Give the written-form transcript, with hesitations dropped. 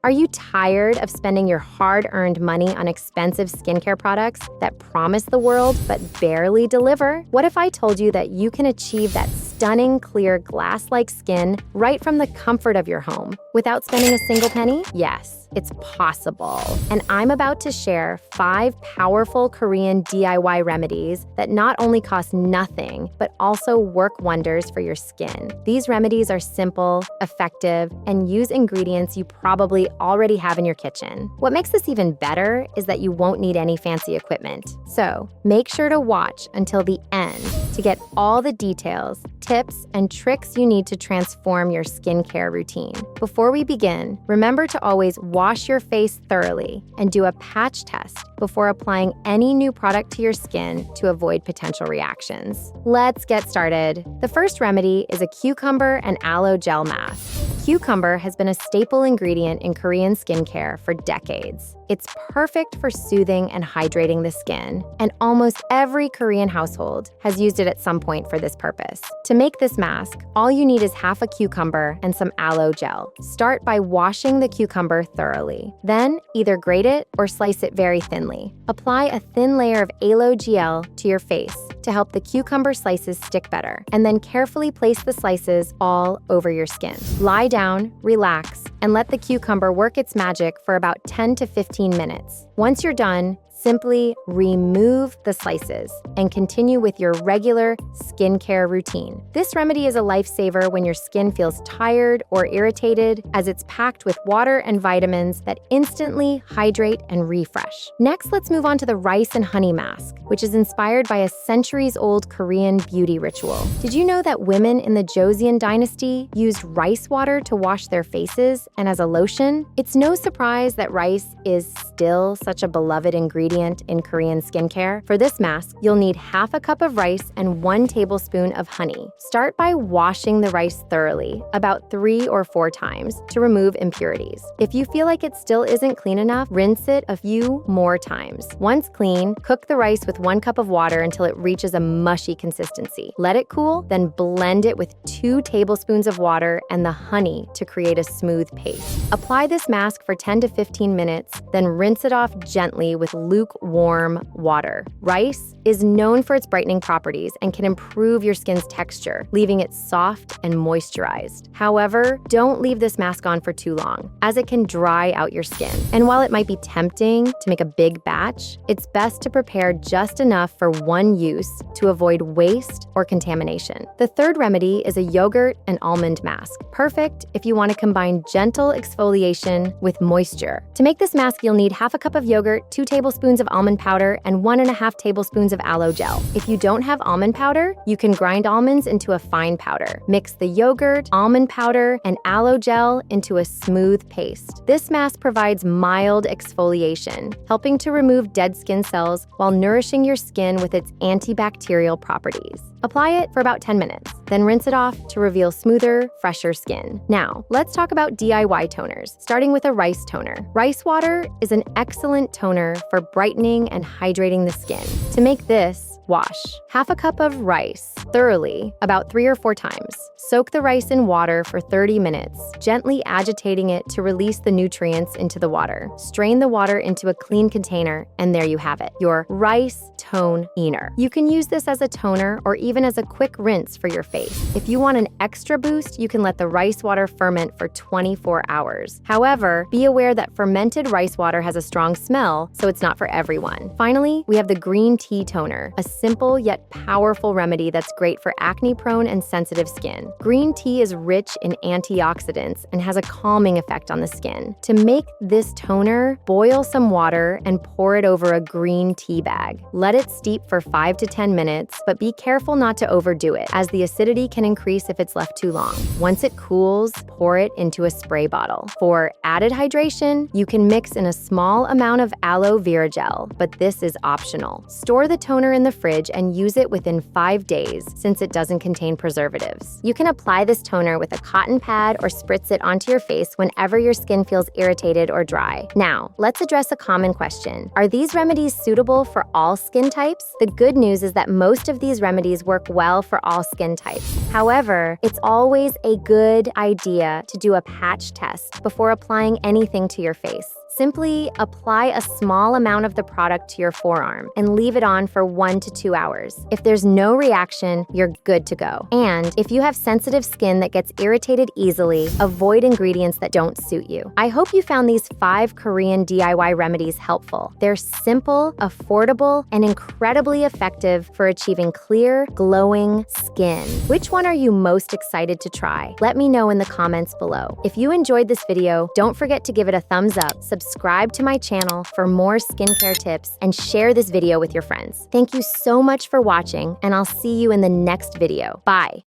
Are you tired of spending your hard-earned money on expensive skincare products that promise the world but barely deliver? What if I told you that you can achieve that stunning, clear, glass-like skin right from the comfort of your home without spending a single penny? Yes, it's possible. And I'm about to share 5 powerful Korean DIY remedies that not only cost nothing, but also work wonders for your skin. These remedies are simple, effective, and use ingredients you probably already have in your kitchen. What makes this even better is that you won't need any fancy equipment. So make sure to watch until the end to get all the details, tips, and tricks you need to transform your skincare routine. Before we begin, remember to always wash your face thoroughly and do a patch test before applying any new product to your skin to avoid potential reactions. Let's get started. The first remedy is a cucumber and aloe gel mask. Cucumber has been a staple ingredient in Korean skincare for decades. It's perfect for soothing and hydrating the skin, and almost every Korean household has used it at some point for this purpose. To make this mask, all you need is half a cucumber and some aloe gel. Start by washing the cucumber thoroughly. Then, either grate it or slice it very thinly. Apply a thin layer of aloe gel to your face to help the cucumber slices stick better, and then carefully place the slices all over your skin. Lie down, relax, and let the cucumber work its magic for about 10 to 15 minutes. Once you're done, simply remove the slices and continue with your regular skincare routine. This remedy is a lifesaver when your skin feels tired or irritated, as it's packed with water and vitamins that instantly hydrate and refresh. Next, let's move on to the rice and honey mask, which is inspired by a centuries-old Korean beauty ritual. Did you know that women in the Joseon dynasty used rice water to wash their faces and as a lotion? It's no surprise that rice is still such a beloved ingredient in Korean skincare. For this mask, you'll need half a cup of rice and 1 tablespoon of honey. Start by washing the rice thoroughly, about 3 or 4 times, to remove impurities. If you feel like it still isn't clean enough, rinse it a few more times. Once clean, cook the rice with 1 cup of water until it reaches a mushy consistency. Let it cool, then blend it with 2 tablespoons of water and the honey to create a smooth paste. Apply this mask for 10 to 15 minutes, then rinse it off gently with lukewarm water. Rice is known for its brightening properties and can improve your skin's texture, leaving it soft and moisturized. However, don't leave this mask on for too long, as it can dry out your skin. And while it might be tempting to make a big batch, it's best to prepare just enough for one use to avoid waste or contamination. The third remedy is a yogurt and almond mask, perfect if you want to combine gentle exfoliation with moisture. To make this mask, you'll need half a cup of yogurt, 2 tablespoons of almond powder, and 1.5 tablespoons of aloe gel. If you don't have almond powder, you can grind almonds into a fine powder. Mix the yogurt, almond powder, and aloe gel into a smooth paste. This mask provides mild exfoliation, helping to remove dead skin cells while nourishing your skin with its antibacterial properties. Apply it for about 10 minutes, then rinse it off to reveal smoother, fresher skin. Now, let's talk about DIY toners, starting with a rice toner. Rice water is an excellent toner for brightening and hydrating the skin. To make this, wash half a cup of rice thoroughly, about 3 or 4 times. Soak the rice in water for 30 minutes, gently agitating it to release the nutrients into the water. Strain the water into a clean container, and there you have it, your rice toner. You can use this as a toner or even as a quick rinse for your face. If you want an extra boost, you can let the rice water ferment for 24 hours. However, be aware that fermented rice water has a strong smell, so it's not for everyone. Finally, we have the green tea toner, a simple yet powerful remedy that's great for acne-prone and sensitive skin. Green tea is rich in antioxidants and has a calming effect on the skin. To make this toner, boil some water and pour it over a green tea bag. Let it steep for 5 to 10 minutes, but be careful not to overdo it, as the acidity can increase if it's left too long. Once it cools, pour it into a spray bottle. For added hydration, you can mix in a small amount of aloe vera gel, but this is optional. Store the toner in the fridge and use it within 5 days since it doesn't contain preservatives. You can apply this toner with a cotton pad or spritz it onto your face whenever your skin feels irritated or dry. Now, let's address a common question. Are these remedies suitable for all skin types? The good news is that most of these remedies work well for all skin types. However, it's always a good idea to do a patch test before applying anything to your face. Simply apply a small amount of the product to your forearm and leave it on for 1 to 2 hours. If there's no reaction, you're good to go. And if you have sensitive skin that gets irritated easily, avoid ingredients that don't suit you. I hope you found these 5 Korean DIY remedies helpful. They're simple, affordable, and incredibly effective for achieving clear, glowing skin. Which one are you most excited to try? Let me know in the comments below. If you enjoyed this video, don't forget to give it a thumbs up, subscribe to my channel for more skincare tips, and share this video with your friends. Thank you so much for watching, and I'll see you in the next video. Bye!